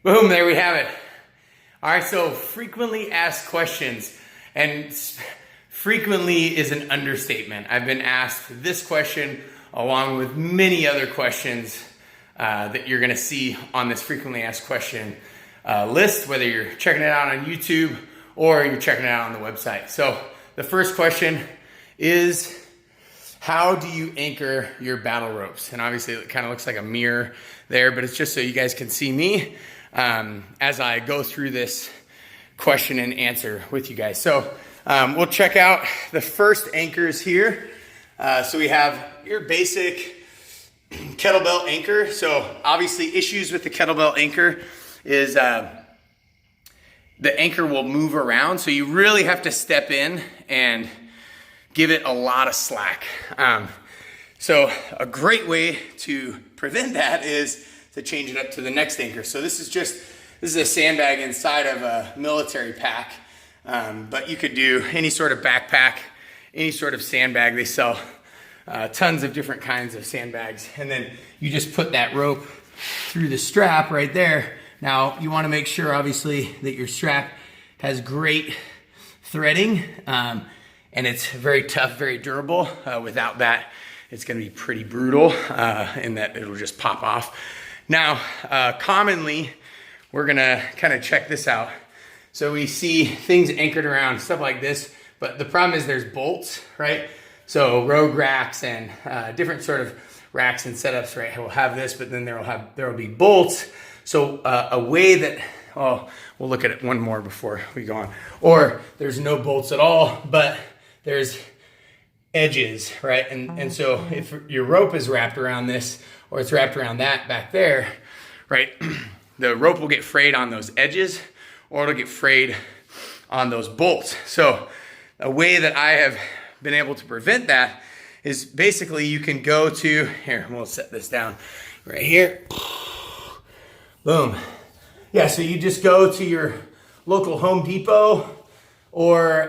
Boom, there we have it. All right, so frequently asked questions, and frequently is an understatement. I've been asked this question along with many other questions that you're gonna see on this frequently asked question list, whether you're checking it out on YouTube or you're checking it out on the website. So the first question is, how do you anchor your battle ropes? And obviously it kind of looks like a mirror there, but it's just so you guys can see me as I go through this question and answer with you guys. So we'll check out the first anchors here. So we have your basic kettlebell anchor. So obviously issues with the kettlebell anchor is the anchor will move around. So you really have to step in and give it a lot of slack. So a great way to prevent that is to change it up to the next anchor. So this is a sandbag inside of a military pack, but you could do any sort of backpack, any sort of sandbag. They sell tons of different kinds of sandbags, and then you just put that rope through the strap right there. Now you want to make sure obviously that your strap has great threading, and it's very tough, very durable. Without that, it's going to be pretty brutal in that it'll just pop off. Now, commonly, we're going to kind of check this out. So we see things anchored around, stuff like this, but the problem is there's bolts, right? So rogue racks and different sort of racks and setups, right, will have this, but then there will be bolts. So a way that, we'll look at it one more before we go on. Or there's no bolts at all, but there's edges, right? And so if your rope is wrapped around this, or it's wrapped around that back there, right? The rope will get frayed on those edges, or it'll get frayed on those bolts. So a way that I have been able to prevent that is basically you can go to, here, we'll set this down right here. Boom. Yeah, so you just go to your local Home Depot or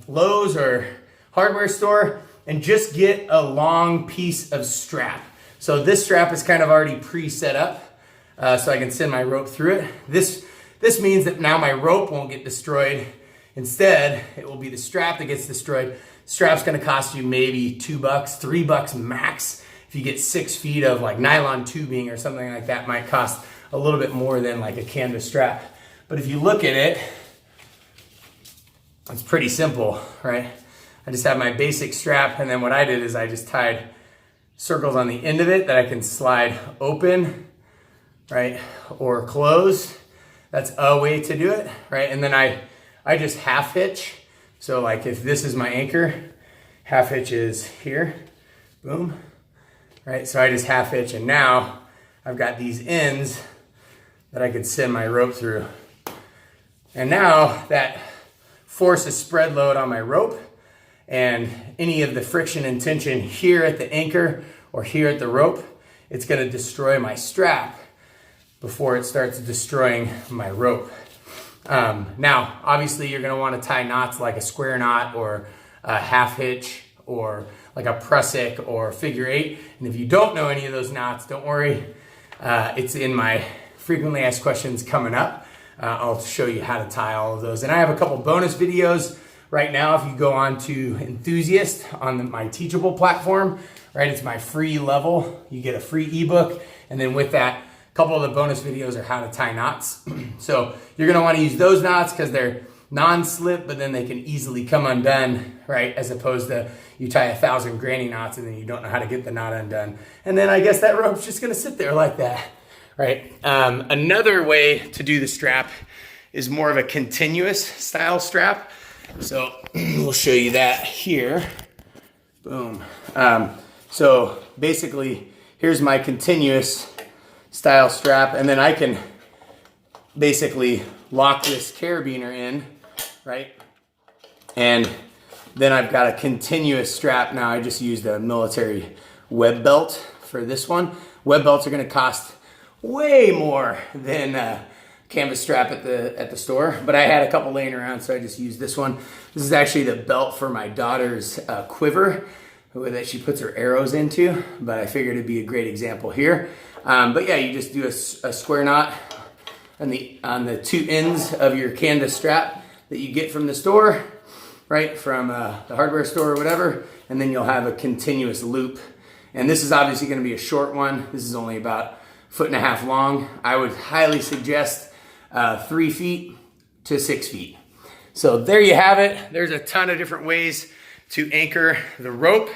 Lowe's or hardware store and just get a long piece of strap. So this strap is kind of already pre-set up, so I can send my rope through it. This means that now my rope won't get destroyed. Instead, it will be the strap that gets destroyed. Strap's gonna cost you maybe $2, $3 max. If you get 6 feet of like nylon tubing or something like that, might cost a little bit more than like a canvas strap. But if you look at it, it's pretty simple, right? I just have my basic strap, and then what I did is I just tied circles on the end of it that I can slide open, right, or close. That's a way to do it, right? And then I just half hitch. So like if this is my anchor, half hitch is here, boom, right? So I just half hitch, and now I've got these ends that I could send my rope through. And now that forces spread load on my rope, and any of the friction and tension here at the anchor or here at the rope, it's gonna destroy my strap before it starts destroying my rope. Now, obviously you're gonna wanna tie knots like a square knot or a half hitch or like a prusik or figure eight. And if you don't know any of those knots, don't worry. It's in my frequently asked questions coming up. I'll show you how to tie all of those. And I have a couple bonus videos right now. If you go on to Enthusiast on my Teachable platform, right, it's my free level. You get a free ebook, and then with that, a couple of the bonus videos are how to tie knots. So you're gonna wanna use those knots because they're non-slip, but then they can easily come undone, right? As opposed to you tie 1,000 granny knots and then you don't know how to get the knot undone. And then I guess that rope's just gonna sit there like that, right? Another way to do the strap is more of a continuous style strap. So we'll show you that here. Boom. So basically, here's my continuous style strap, and then I can basically lock this carabiner in, right? And then I've got a continuous strap. Now I just used a military web belt for this one. Web belts are gonna cost way more than canvas strap at the store, but I had a couple laying around, so I just used this one. This is actually the belt for my daughter's quiver that she puts her arrows into, but I figured it'd be a great example here. But yeah, you just do a square knot on the two ends of your canvas strap that you get from the store, right, from the hardware store or whatever, and then you'll have a continuous loop. And this is obviously going to be a short one. This is only about 1.5 feet long. I would highly suggest 3 feet to 6 feet. So there you have it. There's a ton of different ways to anchor the rope,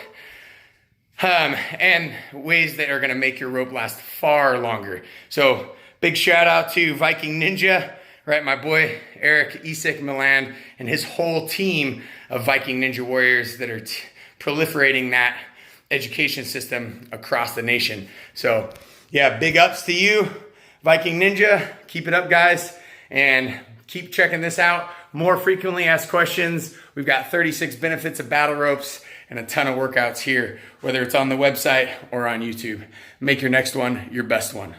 and ways that are going to make your rope last far longer. So big shout out to Viking Ninja, right? My boy Eric Isak Milan and his whole team of Viking Ninja warriors that are proliferating that education system across the nation. So yeah, big ups to you, Viking Ninja. Keep it up, guys, and keep checking this out. More frequently asked questions. We've got 36 benefits of battle ropes and a ton of workouts here, whether it's on the website or on YouTube. Make your next one your best one.